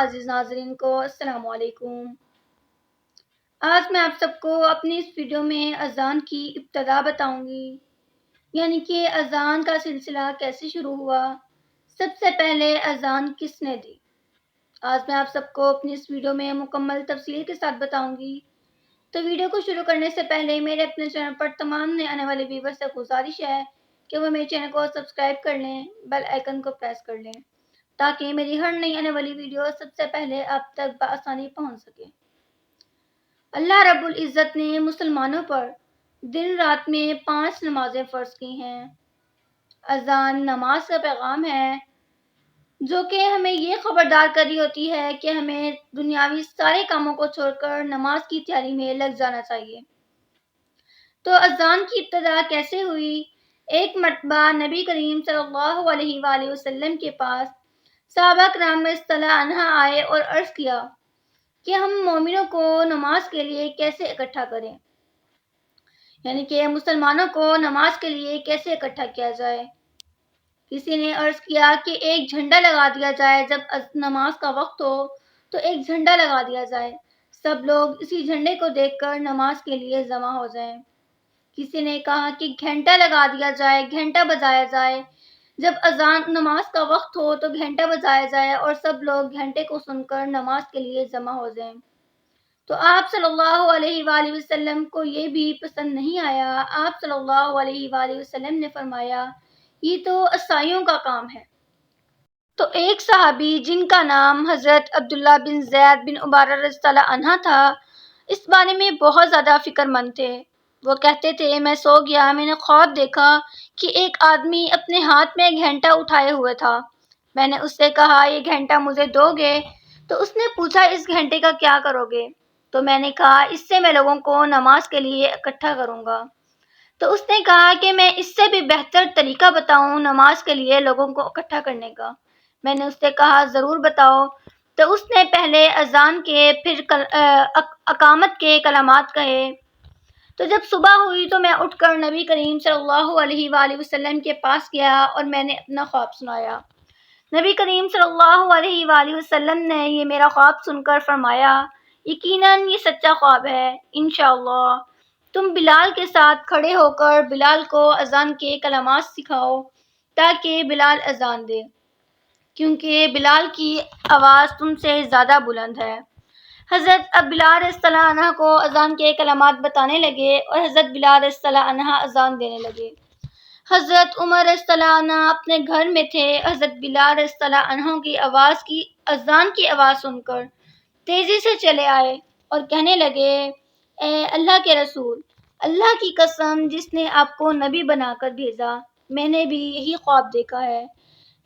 عزیز ناظرین کو السلام علیکم۔ آج میں آپ سب کو اپنی اس ویڈیو میں اذان کی ابتدا بتاؤں گی، یعنی کہ اذان کا سلسلہ کیسے شروع ہوا، سب سے پہلے اذان کس نے دی۔ آج میں آپ سب کو اپنی اس ویڈیو میں مکمل تفصیل کے ساتھ بتاؤں گی۔ تو ویڈیو کو شروع کرنے سے پہلے میرے اپنے چینل پر تمام نئے آنے والے ویورز سے گزارش ہے کہ وہ میرے چینل کو سبسکرائب کر لیں، بیل آئیکن کو پریس کر لیں تاکہ میری ہر نئی آنے والی ویڈیو سب سے پہلے آپ تک بآسانی پہنچ سکے۔ اللہ رب العزت نے مسلمانوں پر دن رات میں 5 نمازیں فرض کی ہیں۔ اذان نماز کا پیغام ہے جو کہ ہمیں یہ خبردار کر رہی ہوتی ہے کہ ہمیں دنیاوی سارے کاموں کو چھوڑ کر نماز کی تیاری میں لگ جانا چاہیے۔ تو اذان کی ابتدا کیسے ہوئی؟ ایک مرتبہ نبی کریم صلی اللہ علیہ وآلہ وسلم کے پاس صحابہ کرام رضی اللہ عنہ آئے اور عرض کیا کہ ہم مومنوں کو نماز کے لیے کیسے اکٹھا کریں، یعنی کہ مسلمانوں کو نماز کے لیے کیسے اکٹھا کیا جائے۔ کسی نے عرض کیا کہ ایک جھنڈا لگا دیا جائے، جب نماز کا وقت ہو تو ایک جھنڈا لگا دیا جائے، سب لوگ اسی جھنڈے کو دیکھ کر نماز کے لیے جمع ہو جائیں۔ کسی نے کہا کہ گھنٹا لگا دیا جائے، گھنٹا بجایا جائے، جب اذان نماز کا وقت ہو تو گھنٹا بجایا جائے اور سب لوگ گھنٹے کو سن کر نماز کے لیے جمع ہو جائیں۔ تو آپ صلی اللہ علیہ وآلہ وسلم کو یہ بھی پسند نہیں آیا۔ آپ صلی اللہ علیہ وآلہ وسلم نے فرمایا یہ تو عیسائیوں کا کام ہے۔ تو ایک صحابی جن کا نام حضرت عبداللہ بن زید بن عبارہ رضی اللہ عنہ تھا، اس بارے میں بہت زیادہ فکر مند تھے۔ وہ کہتے تھے میں سو گیا، میں نے خواب دیکھا کہ ایک آدمی اپنے ہاتھ میں گھنٹا اٹھائے ہوئے تھا۔ میں نے اس سے کہا یہ گھنٹا مجھے دو گے؟ تو اس نے پوچھا اس گھنٹے کا کیا کرو گے؟ تو میں نے کہا اس سے میں لوگوں کو نماز کے لیے اکٹھا کروں گا۔ تو اس نے کہا کہ میں اس سے بھی بہتر طریقہ بتاؤں نماز کے لیے لوگوں کو اکٹھا کرنے کا۔ میں نے اس سے کہا ضرور بتاؤ۔ تو اس نے پہلے اذان کے پھر اقامت کے کلمات کہے۔ تو جب صبح ہوئی تو میں اٹھ کر نبی کریم صلی اللہ علیہ وآلہ وسلم کے پاس گیا اور میں نے اپنا خواب سنایا۔ نبی کریم صلی اللہ علیہ وآلہ وسلم نے یہ میرا خواب سن کر فرمایا یقیناً یہ سچا خواب ہے، انشاءاللہ تم بلال کے ساتھ کھڑے ہو کر بلال کو اذان کے کلمات سکھاؤ تاکہ بلال اذان دے، کیونکہ بلال کی آواز تم سے زیادہ بلند ہے۔ حضرت بلال رضی اللہ عنہ کو اذان کے کلمات بتانے لگے اور حضرت بلال رضی اللہ عنہ اذان دینے لگے۔ حضرت عمر رضی اللہ عنہ اپنے گھر میں تھے۔ حضرت بلال رضی اللہ عنہ کی اذان کی آواز سن کر تیزی سے چلے آئے اور کہنے لگے اے اللہ کے رسول، اللہ کی قسم جس نے آپ کو نبی بنا کر بھیجا، میں نے بھی یہی خواب دیکھا ہے۔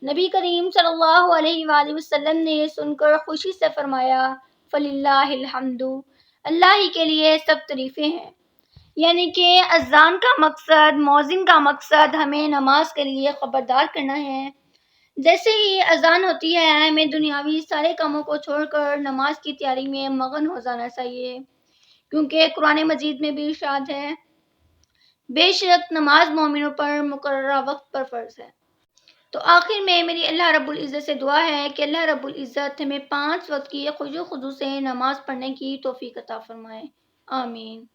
نبی کریم صلی اللہ علیہ وآلہ وسلم نے یہ سن کر خوشی سے فرمایا فَلِلَّهِ الْحَمْدُ، اللہ ہی کے لیے سب تعریفیں ہیں۔ یعنی کہ اذان کا مقصد، مؤذن کا مقصد ہمیں نماز کے لیے خبردار کرنا ہے۔ جیسے ہی اذان ہوتی ہے ہمیں دنیاوی سارے کاموں کو چھوڑ کر نماز کی تیاری میں مگن ہو جانا چاہیے، کیونکہ قرآن مجید میں بھی ارشاد ہے بے شک نماز مومنوں پر مقررہ وقت پر فرض ہے۔ تو آخر میں میری اللہ رب العزت سے دعا ہے کہ اللہ رب العزت ہمیں 5 وقت کی خشوع و خضوع سے نماز پڑھنے کی توفیق عطا فرمائے، آمین۔